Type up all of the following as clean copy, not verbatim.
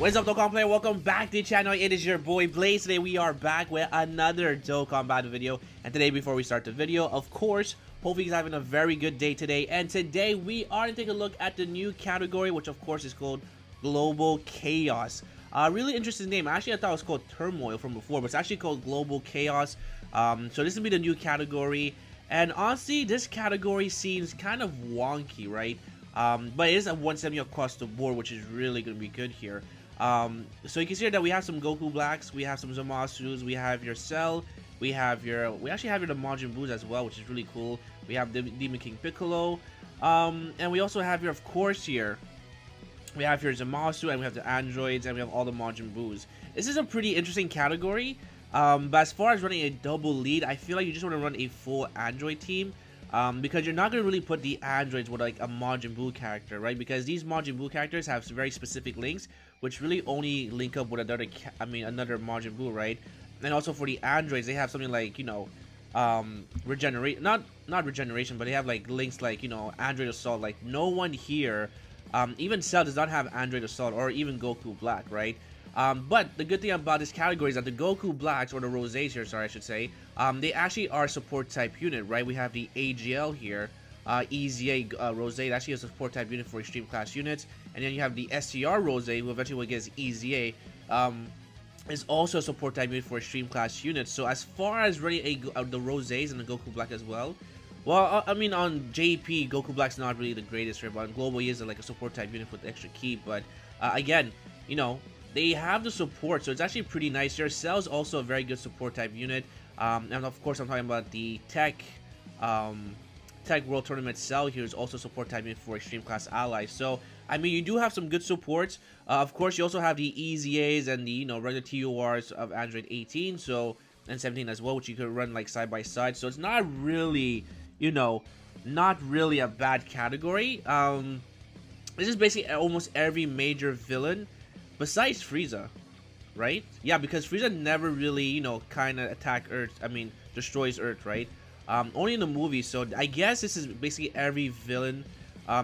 What's up, Dokkan player? Welcome back to the channel. It is your boy Blaze. Today we are back with another Dokkan battle video. And today, before we start the video, of course, hopefully you guys are having a very good day today. And today we are going to take a look at the new category, which of course is called Global Chaos. Really interesting name. Actually, I thought it was called Turmoil from before, but it's actually called Global Chaos. So this will be the new category. And honestly, this category seems kind of wonky, right? But it is a 170 across the board, which is really going to be good here. So you can see here that we have some Goku Blacks, we have some Zamasus, we have your Cell, we actually have your the Majin Buus as well, which is really cool. We have the Demon King Piccolo, and we also have here, of course, here we have your Zamasu, and we have the androids, and we have all the Majin Buus. This is a pretty interesting category, but as far as running a double lead, I feel like you just want to run a full android team. Because you're not going to really put the androids with like a Majin Buu character, right? Because these Majin Buu characters have very specific links, which really only link up with another Majin Buu, right? And also for the androids, they have something like, you know, regenerate, not regeneration, but they have like links like, you know, Android Assault. Like no one here, even Cell does not have Android Assault, or even Goku Black, right? But the good thing about this category is that the Goku Blacks, or the Rosés here, sorry, I should say, they actually are support type unit, right? We have the AGL here, EZA Rosé, actually a support type unit for extreme class units, and then you have the SCR Rosé, who eventually will get EZA, is also a support type unit for extreme class units. So as far as running the Rosés and the Goku Black as well, I mean, on JP, Goku Black's not really the greatest here, but on Global he is like a support type unit with extra key. But again, you know, they have the support, so it's actually pretty nice here. Cell's also a very good support type unit, and of course I'm talking about the Tech World Tournament Cell here is also support type unit for extreme class allies. So I mean, you do have some good supports. Of course, you also have the EZAs and the regular TORs of Android 18, so and 17 as well, which you could run like side by side. So it's not really, not really a bad category. This is basically almost every major villain besides Frieza, right? Yeah, because Frieza never really, kind of destroys Earth, right? Only in the movie. So I guess this is basically every villain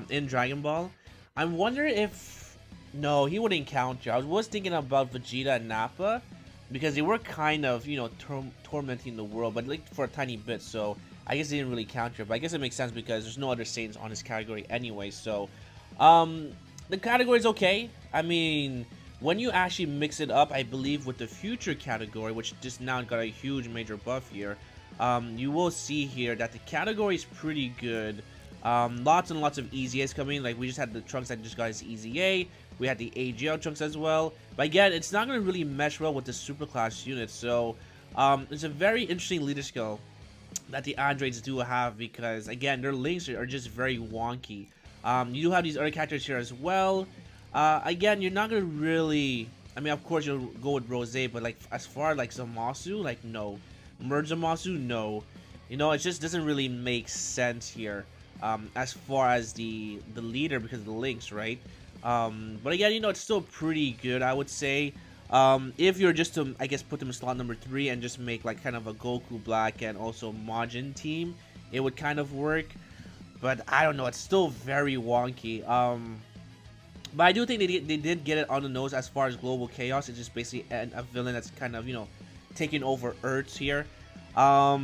in Dragon Ball. I'm wondering if, no, he wouldn't count you. I was thinking about Vegeta and Nappa, because they were kind of, tormenting the world, but like for a tiny bit. So I guess they didn't really count you. But I guess it makes sense because there's no other Saiyans on this category anyway. So the category is okay. I mean, when you actually mix it up, I believe with the future category, which just now got a huge major buff here, you will see here that the category is pretty good. Lots and lots of EZAs coming. Like we just had the Trunks that just got his EZA. We had the AGL Trunks as well. But again, it's not going to really mesh well with the superclass units. So it's a very interesting leader skill that the androids do have, because again, their links are just very wonky. You do have these other characters here as well. Again, you're not gonna really, I mean, of course you'll go with Rosé, but like as far like Zamasu, like no. Merge Zamasu, no. It just doesn't really make sense here, as far as the leader, because of the links, right? But again, it's still pretty good, I would say. If you're just to, I guess, put them in slot number 3 and just make like kind of a Goku Black and also Majin team, it would kind of work. But I don't know, it's still very wonky. But I do think they did get it on the nose as far as Global Chaos. It's just basically a villain that's kind of, taking over Earth here. I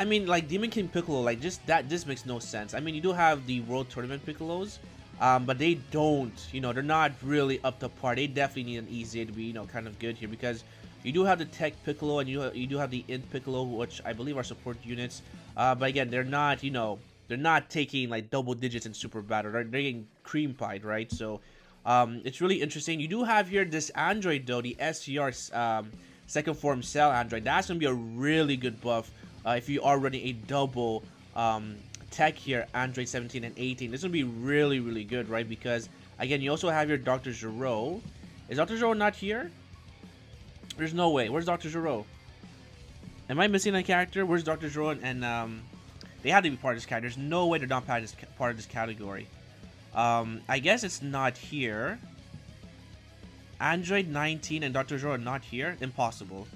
mean, like Demon King Piccolo, like this makes no sense. I mean, you do have the World Tournament Piccolos, but they don't, they're not really up to par. They definitely need an EZA to be, kind of good here, because you do have the Tech Piccolo and you do have the Int Piccolo, which I believe are support units. But again, they're not, they're not taking like double digits in super battle. They're getting cream pied, right? So it's really interesting. You do have here this android though, the SCR second form Cell android. That's gonna be a really good buff if you are running a double tech here, Android 17 and 18. This would be really, really good, right? Because again, you also have your Dr. Gero. Is Dr. Gero not here? There's no way. Where's Dr. Gero? Am I missing a character? Where's Dr. Gero and they have to be part of this category. There's no way they're not part of this category. I guess it's not here. Android 19 and Dr. Gero are not here. Impossible.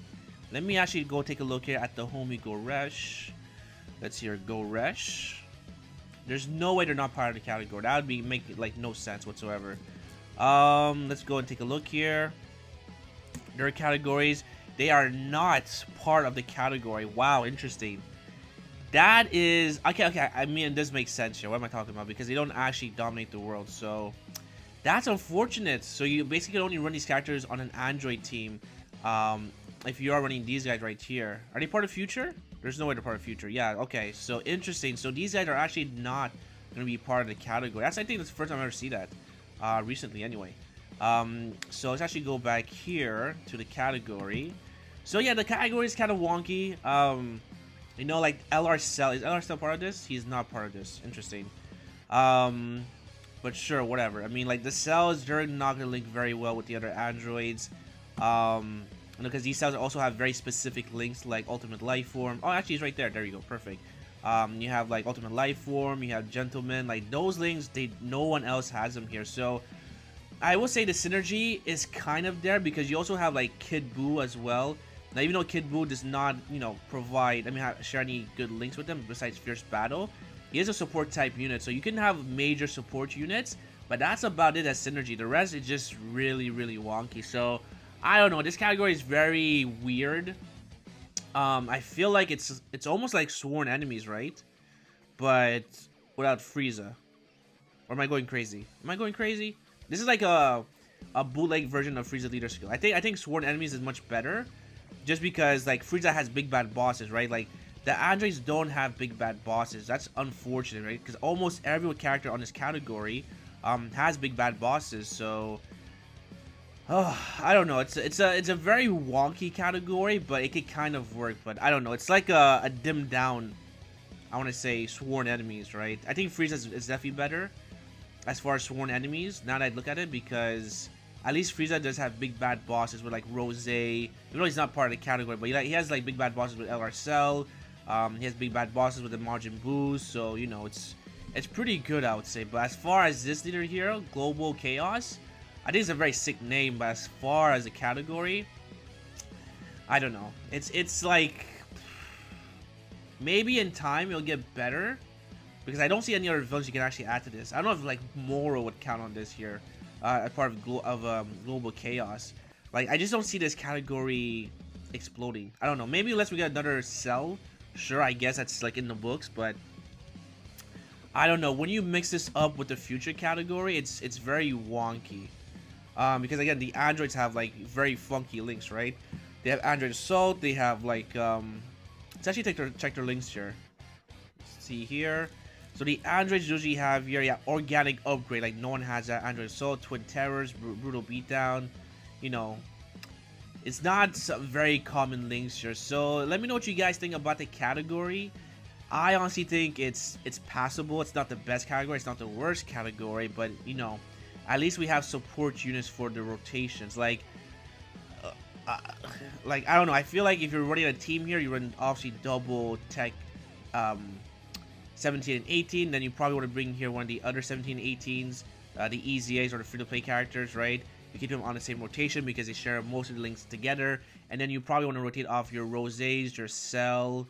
Let me actually go take a look here at the homie Goresh. Let's hear Goresh. There's no way they're not part of the category. That would make like no sense whatsoever. Let's go and take a look here. Their categories. They are not part of the category. Wow, interesting. That is okay. Okay, I mean, this makes sense here. What am I talking about? Because they don't actually dominate the world, so that's unfortunate. So you basically only run these characters on an Android team. If you are running these guys right here, are they part of Future? There's no way they're part of Future. Yeah. Okay. So interesting. So these guys are actually not gonna be part of the category. I think that's the first time I ever see that. Recently, anyway. So let's actually go back here to the category. So yeah, the category is kind of wonky. You know, like LR Cell. Is LR Cell part of this? He's not part of this. Interesting. But sure, whatever. I mean, like the cells, they're not gonna link very well with the other androids. Because these cells also have very specific links, like Ultimate Life Form. Oh, actually, it's right there. There you go. Perfect. You have like Ultimate Life Form. You have Gentleman. Like those links, no one else has them here. So I will say the synergy is kind of there because you also have like Kid Buu as well. Now, even though Kid Buu does not, you know, provide, share any good links with them besides Fierce Battle, he is a support type unit, so you can have major support units, but that's about it as synergy. The rest is just really, really wonky. So I don't know. This category is very weird. I feel like it's almost like Sworn Enemies, right? But without Frieza. Or am I going crazy? Am I going crazy? This is like a bootleg version of Frieza Leader Skill. I think Sworn Enemies is much better. Just because, like, Frieza has big bad bosses, right? Like, the androids don't have big bad bosses. That's unfortunate, right? Because almost every character on this category has big bad bosses. So, I don't know. It's a very wonky category, but it could kind of work. But I don't know. It's like a dimmed down, I want to say, Sworn Enemies, right? I think Frieza is definitely better as far as Sworn Enemies. Now that I look at it, because at least Frieza does have big bad bosses with like Rose. Even though he's not part of the category, but he has like big bad bosses with LR Cell. He has big bad bosses with the Majin Buu. So you know it's pretty good, I would say. But as far as this leader here, Global Chaos, I think it's a very sick name. But as far as the category, I don't know. It's like maybe in time it'll get better because I don't see any other villains you can actually add to this. I don't know if like Moro would count on this here. As part of Global Chaos. Like, I just don't see this category exploding. I don't know. Maybe unless we get another Cell. Sure, I guess that's like in the books, but I don't know. When you mix this up with the Future category, it's very wonky. Because again, the androids have like very funky links, right? They have Android Assault. They have like let's actually check their links here. Let's see here. So the androids usually have here, yeah, Organic Upgrade. Like no one has that. Android Assault, Twin Terrors, Brutal Beatdown. You know, it's not some very common links here. So let me know what you guys think about the category. I honestly think it's passable. It's not the best category. It's not the worst category. But you know, at least we have support units for the rotations. Like I don't know. I feel like if you're running a team here, you run obviously double tech. 17 and 18, then you probably want to bring here one of the other 17 and 18s, the EZAs or the free-to-play characters, right? You keep them on the same rotation because they share most of the links together, and then you probably want to rotate off your Roses, your Cell,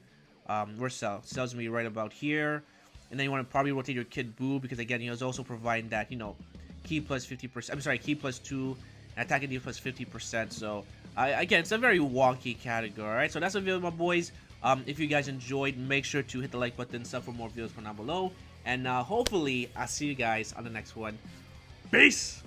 where's Cell? Cell's gonna be right about here, and then you want to probably rotate your Kid Buu because again, he was also providing that, you know, key plus 50%, I'm sorry, key plus 2, and attacking D plus 50%, so, again, it's a very wonky category, alright? So that's the video, my boys. If you guys enjoyed, make sure to hit the like button, sub for more videos from down below. And hopefully, I'll see you guys on the next one. Peace!